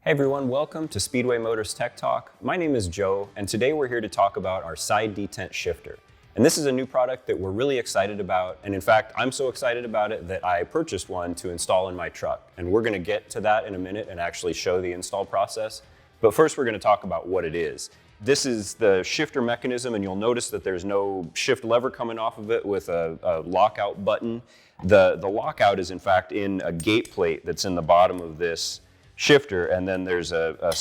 Hey everyone, welcome to Speedway Motors Tech Talk. My name is Joe, and today we're here to talk about our side detent shifter. And this is a new product that we're really excited about, and in fact, I'm so excited about it that I purchased one to install in my truck. And we're gonna get to that in a minute and actually show the install process. But first we're gonna talk about what it is. This is the shifter mechanism, and you'll notice that there's no shift lever coming off of it with a lockout button. The lockout is in fact in a gate plate that's in the bottom of this shifter, and then there's a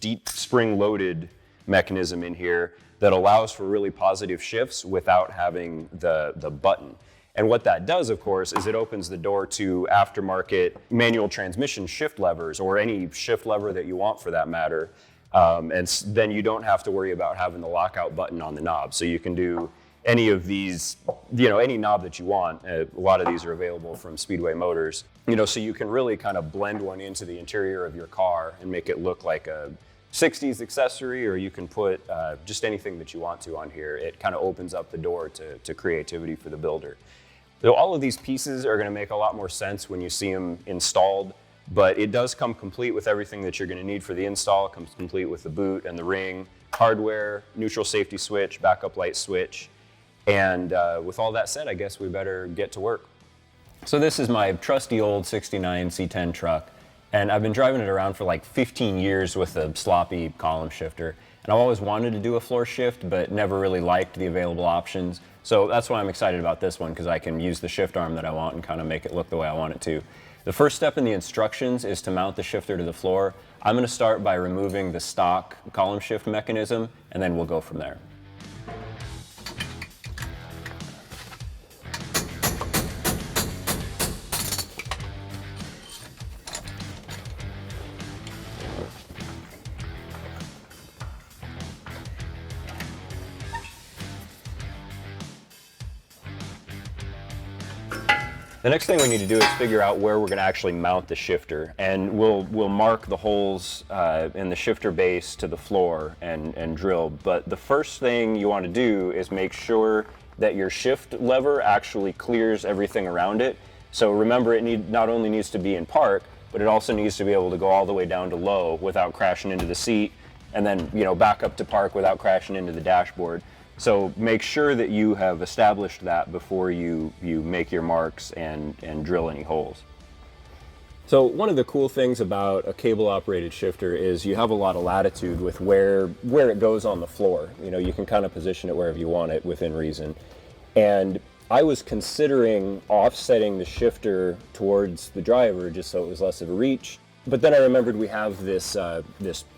deep spring loaded mechanism in here that allows for really positive shifts without having the button. And what that does, of course, is it opens the door to aftermarket manual transmission shift levers, or any shift lever that you want for that matter. And then you don't have to worry about having the lockout button on the knob. So you can do any of these, any knob that you want. A lot of these are available from Speedway Motors. So you can really kind of blend one into the interior of your car and make it look like a 60s accessory, or you can put just anything that you want to on here. It kind of opens up the door to creativity for the builder. So all of these pieces are going to make a lot more sense when you see them installed, but it does come complete with everything that you're going to need for the install. It comes complete with the boot and the ring, hardware, neutral safety switch, backup light switch. And with all that said, I guess we better get to work. So this is my trusty old 69 C10 truck, and I've been driving it around for like 15 years with a sloppy column shifter. And I've always wanted to do a floor shift, but never really liked the available options. So that's why I'm excited about this one, because I can use the shift arm that I want and kind of make it look the way I want it to. The first step in the instructions is to mount the shifter to the floor. I'm going to start by removing the stock column shift mechanism, and then we'll go from there. The next thing we need to do is figure out where we're going to actually mount the shifter, and we'll mark the holes in the shifter base to the floor and drill. But the first thing you want to do is make sure that your shift lever actually clears everything around it. So remember, it not only needs to be in park, but it also needs to be able to go all the way down to low without crashing into the seat, and then back up to park without crashing into the dashboard. So make sure that you have established that before you make your marks and drill any holes. So one of the cool things about a cable operated shifter is you have a lot of latitude with where it goes on the floor. You can kind of position it wherever you want it within reason. And I was considering offsetting the shifter towards the driver just so it was less of a reach. But then I remembered we have this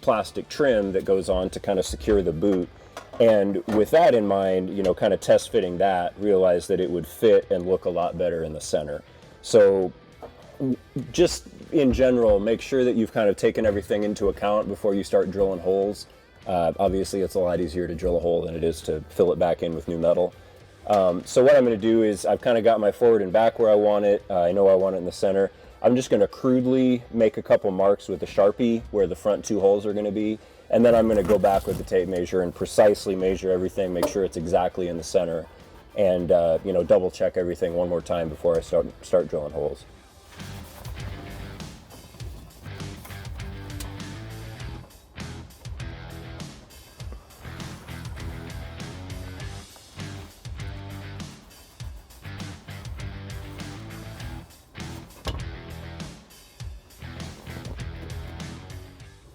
plastic trim that goes on to kind of secure the boot. And with that in mind, kind of test fitting that, realized that it would fit and look a lot better in the center. So just in general, make sure that you've kind of taken everything into account before you start drilling holes. Obviously, it's a lot easier to drill a hole than it is to fill it back in with new metal. So what I'm going to do is I've kind of got my forward and back where I want it. I know I want it in the center. I'm just going to crudely make a couple marks with a Sharpie where the front two holes are going to be. And then I'm going to go back with the tape measure and precisely measure everything, make sure it's exactly in the center, and double check everything one more time before I start drilling holes.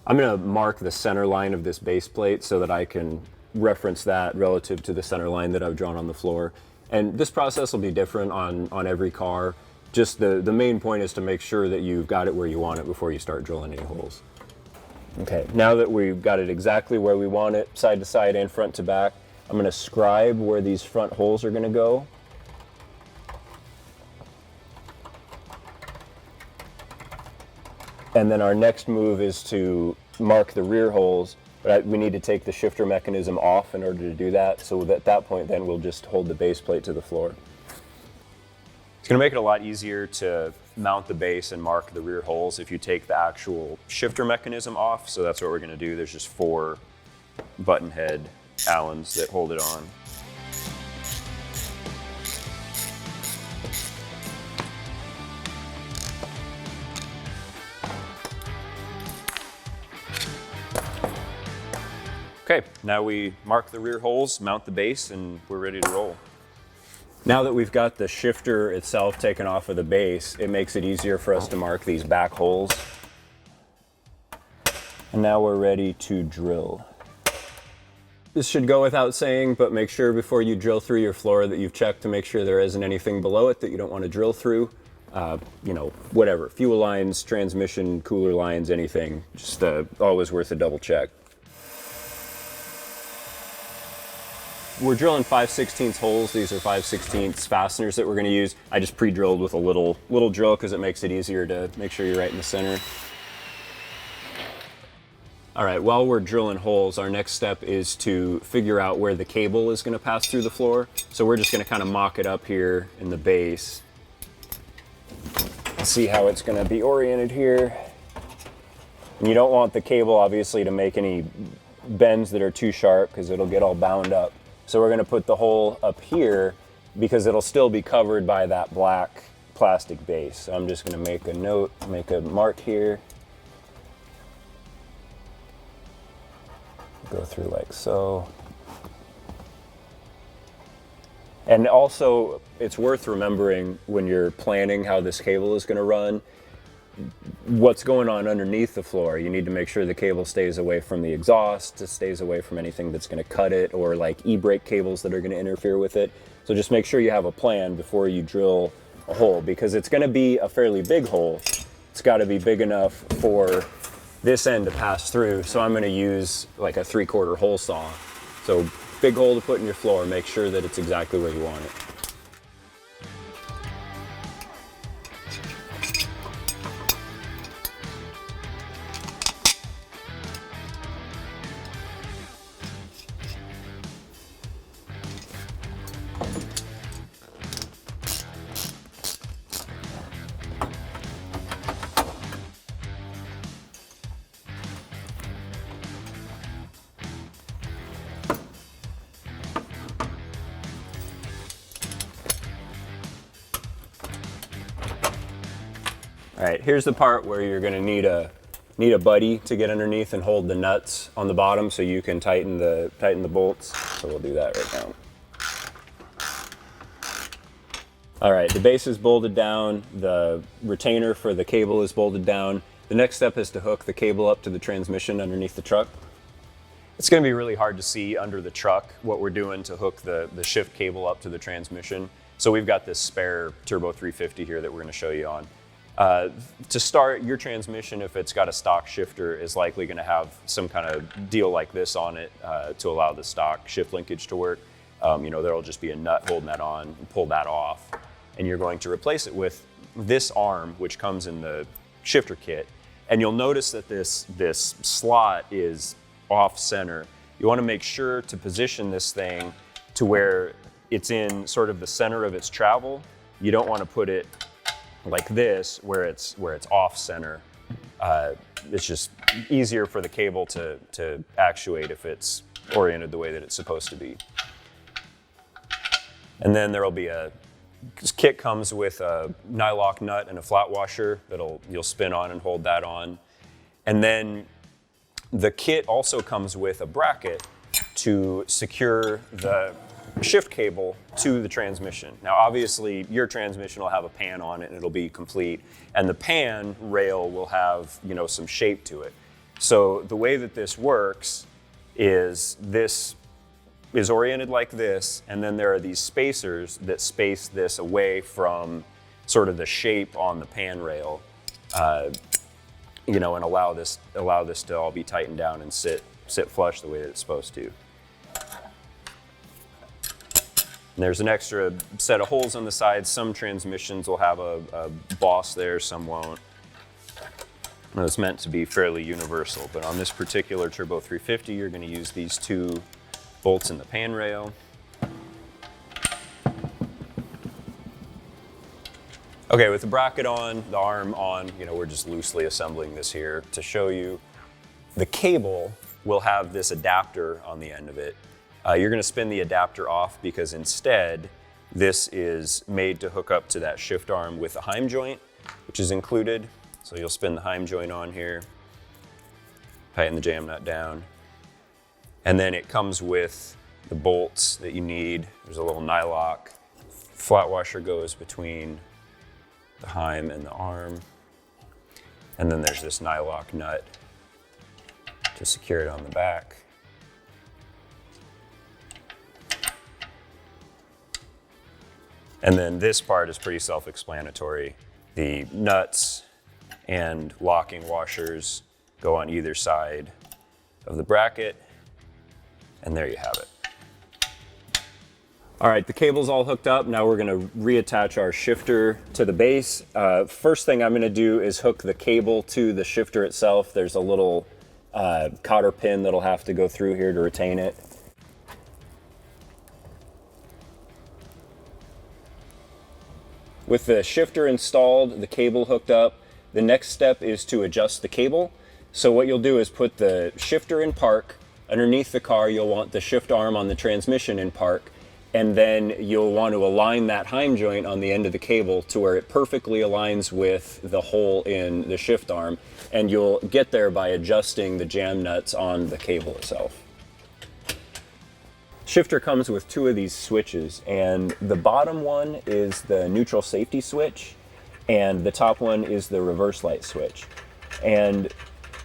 I'm going to mark the center line of this base plate so that I can reference that relative to the center line that I've drawn on the floor. And this process will be different on every car. Just the main point is to make sure that you've got it where you want it before you start drilling any holes. Okay, now that we've got it exactly where we want it, side to side and front to back, I'm going to scribe where these front holes are going to go. And then our next move is to mark the rear holes, but we need to take the shifter mechanism off in order to do that. So at that point, then we'll just hold the base plate to the floor. It's going to make it a lot easier to mount the base and mark the rear holes if you take the actual shifter mechanism off. So that's what we're going to do. There's just 4 button head Allens that hold it on. Okay, now we mark the rear holes, mount the base, and we're ready to roll. Now that we've got the shifter itself taken off of the base, it makes it easier for us to mark these back holes. And now we're ready to drill. This should go without saying, but make sure before you drill through your floor that you've checked to make sure there isn't anything below it that you don't want to drill through. You know, whatever, fuel lines, transmission, cooler lines, anything, just always worth a double check. We're drilling 5/16 holes. These are 5/16 fasteners that we're going to use. I just pre-drilled with a little drill because it makes it easier to make sure you're right in the center. All right, while we're drilling holes, our next step is to figure out where the cable is going to pass through the floor. So we're just going to kind of mock it up here in the base. See how it's going to be oriented here. And you don't want the cable, obviously, to make any bends that are too sharp because it'll get all bound up. So we're going to put the hole up here because it'll still be covered by that black plastic base. So I'm just going to make a note, make a mark here. Go through like so. And also, it's worth remembering when you're planning how this cable is going to run, what's going on underneath the floor. You need to make sure the cable stays away from the exhaust, it stays away from anything that's going to cut it, or like e-brake cables that are going to interfere with it. So just make sure you have a plan before you drill a hole, because it's going to be a fairly big hole. It's got to be big enough for this end to pass through. So I'm going to use like a 3/4 hole saw. So big hole to put in your floor, make sure that it's exactly where you want it. All right, here's the part where you're going to need a buddy to get underneath and hold the nuts on the bottom so you can tighten the bolts. So we'll do that right now. All right, the base is bolted down, the retainer for the cable is bolted down. The next step is to hook the cable up to the transmission underneath the truck. It's going to be really hard to see under the truck what we're doing to hook the shift cable up to the transmission. So we've got this spare Turbo 350 here that we're going to show you on. To start, your transmission, if it's got a stock shifter, is likely going to have some kind of deal like this on it to allow the stock shift linkage to work. You know, there'll just be a nut holding that on, and pull that off, and you're going to replace it with this arm, which comes in the shifter kit. And you'll notice that this slot is off center. You want to make sure to position this thing to where it's in sort of the center of its travel. You don't want to put it like this, where it's off center. It's just easier for the cable to actuate if it's oriented the way that it's supposed to be. And then there'll be this kit comes with a nylock nut and a flat washer you'll spin on and hold that on. And then the kit also comes with a bracket to secure the shift cable to the transmission. Now obviously your transmission will have a pan on it and it'll be complete, and the pan rail will have, you know, some shape to it. So the way that this works is this is oriented like this, and then there are these spacers that space this away from sort of the shape on the pan rail, you know, and allow this to all be tightened down and sit flush the way that it's supposed to. And there's an extra set of holes on the sides. Some transmissions will have a boss there, some won't. And it's meant to be fairly universal, but on this particular Turbo 350, you're going to use these two bolts in the pan rail. Okay, with the bracket on, the arm on, you know, we're just loosely assembling this here to show you. The cable will have this adapter on the end of it. You're going to spin the adapter off because instead this is made to hook up to that shift arm with a Heim joint, which is included. So you'll spin the Heim joint on here, tighten the jam nut down. And then it comes with the bolts that you need. There's a little nylock. Flat washer goes between the heim and the arm. And then there's this nylock nut to secure it on the back. And then this part is pretty self-explanatory. The nuts and locking washers go on either side of the bracket, and there you have it. All right, the cable's all hooked up. Now we're gonna reattach our shifter to the base. First thing I'm gonna do is hook the cable to the shifter itself. There's a little cotter pin that'll have to go through here to retain it. With the shifter installed, the cable hooked up, the next step is to adjust the cable. So what you'll do is put the shifter in park. Underneath the car, you'll want the shift arm on the transmission in park, and then you'll want to align that heim joint on the end of the cable to where it perfectly aligns with the hole in the shift arm, and you'll get there by adjusting the jam nuts on the cable itself. Shifter comes with two of these switches, and the bottom one is the neutral safety switch, and the top one is the reverse light switch. And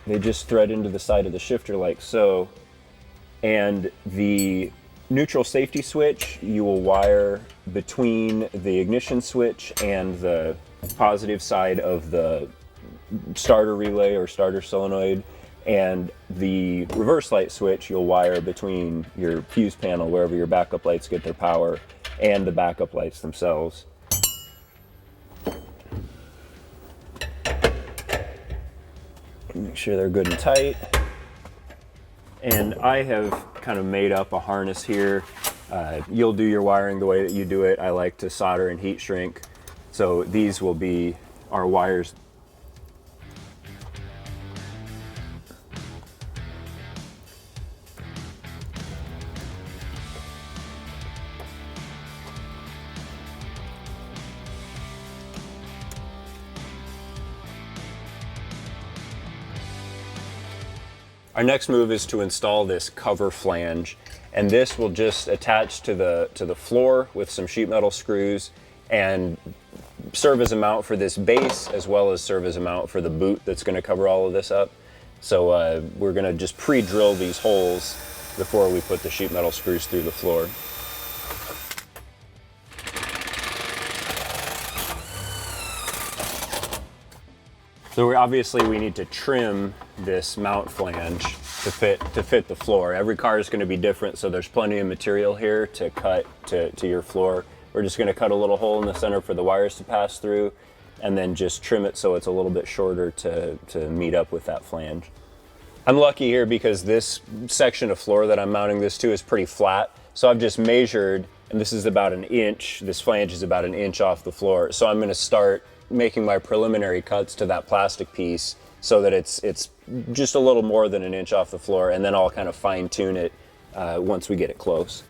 they just thread into the side of the shifter like so. And the neutral safety switch you will wire between the ignition switch and the positive side of the starter relay or starter solenoid, and the reverse light switch you'll wire between your fuse panel, wherever your backup lights get their power, and the backup lights themselves. Make sure they're good and tight. And I have kind of made up a harness here. You'll do your wiring the way that you do it. I like to solder and heat shrink. So these will be our wires. Our next move is to install this cover flange, and this will just attach to the floor with some sheet metal screws and serve as a mount for this base, as well as serve as a mount for the boot that's going to cover all of this up. So we're going to just pre-drill these holes before we put the sheet metal screws through the floor. So obviously we need to trim this mount flange to fit the floor. Every car is going to be different, so there's plenty of material here to cut to your floor. We're just going to cut a little hole in the center for the wires to pass through, and then just trim it so it's a little bit shorter to meet up with that flange. I'm lucky here because this section of floor that I'm mounting this to is pretty flat, so I've just measured, and this is about an inch. This flange is about an inch off the floor, so I'm going to start making my preliminary cuts to that plastic piece so that it's just a little more than an inch off the floor, and then I'll kind of fine tune it once we get it close.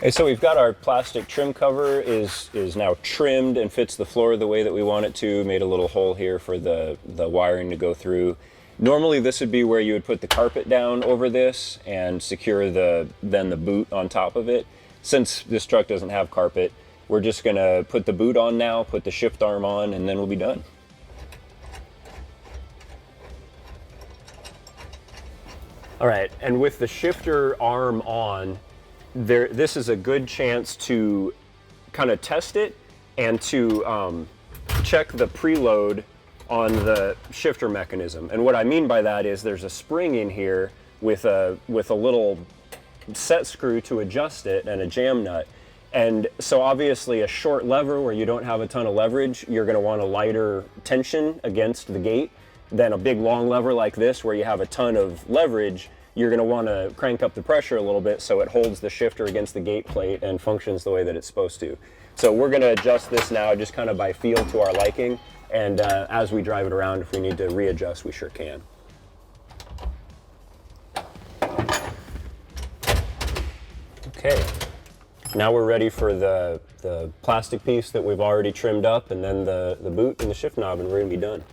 Okay, so we've got our plastic trim cover is now trimmed and fits the floor the way that we want it to. Made a little hole here for the wiring to go through. Normally this would be where you would put the carpet down over this and secure then the boot on top of it. Since this truck doesn't have carpet, we're just gonna put the boot on now, put the shift arm on, and then we'll be done. All right, and with the shifter arm on, this is a good chance to kind of test it and to check the preload on the shifter mechanism. And what I mean by that is there's a spring in here with a little set screw to adjust it and a jam nut. And so obviously a short lever where you don't have a ton of leverage, you're going to want a lighter tension against the gate than a big long lever like this where you have a ton of leverage. You're going to want to crank up the pressure a little bit so it holds the shifter against the gate plate and functions the way that it's supposed to. So we're going to adjust this now just kind of by feel to our liking, and as we drive it around, if we need to readjust, we sure can. Okay, now we're ready for the plastic piece that we've already trimmed up, and then the boot and the shift knob, and we're going to be done.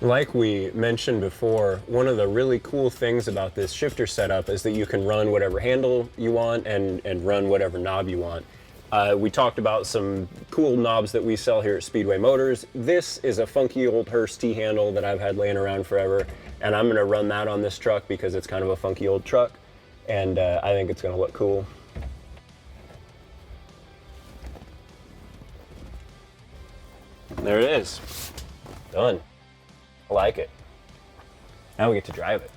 Like we mentioned before, one of the really cool things about this shifter setup is that you can run whatever handle you want and run whatever knob you want. We talked about some cool knobs that we sell here at Speedway Motors. This is a funky old Hurst T-handle that I've had laying around forever, and I'm gonna run that on this truck because it's kind of a funky old truck, and I think it's gonna look cool. There it is, done. I like it. Now we get to drive it.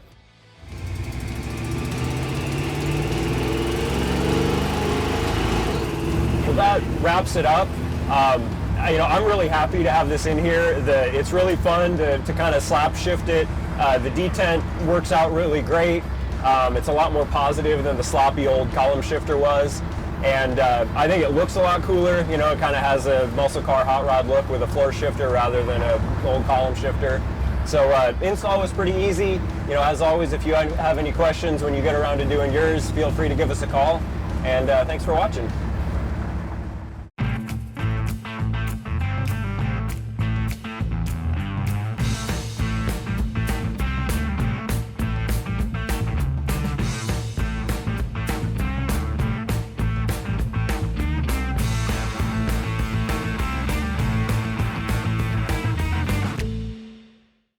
Well, that wraps it up. I'm really happy to have this in here. It's really fun to kind of slap shift it. The detent works out really great. It's a lot more positive than the sloppy old column shifter was. And I think it looks a lot cooler. You know, it kind of has a muscle car hot rod look with a floor shifter rather than an old column shifter. So install was pretty easy. You know, as always, if you have any questions when you get around to doing yours, feel free to give us a call. And thanks for watching.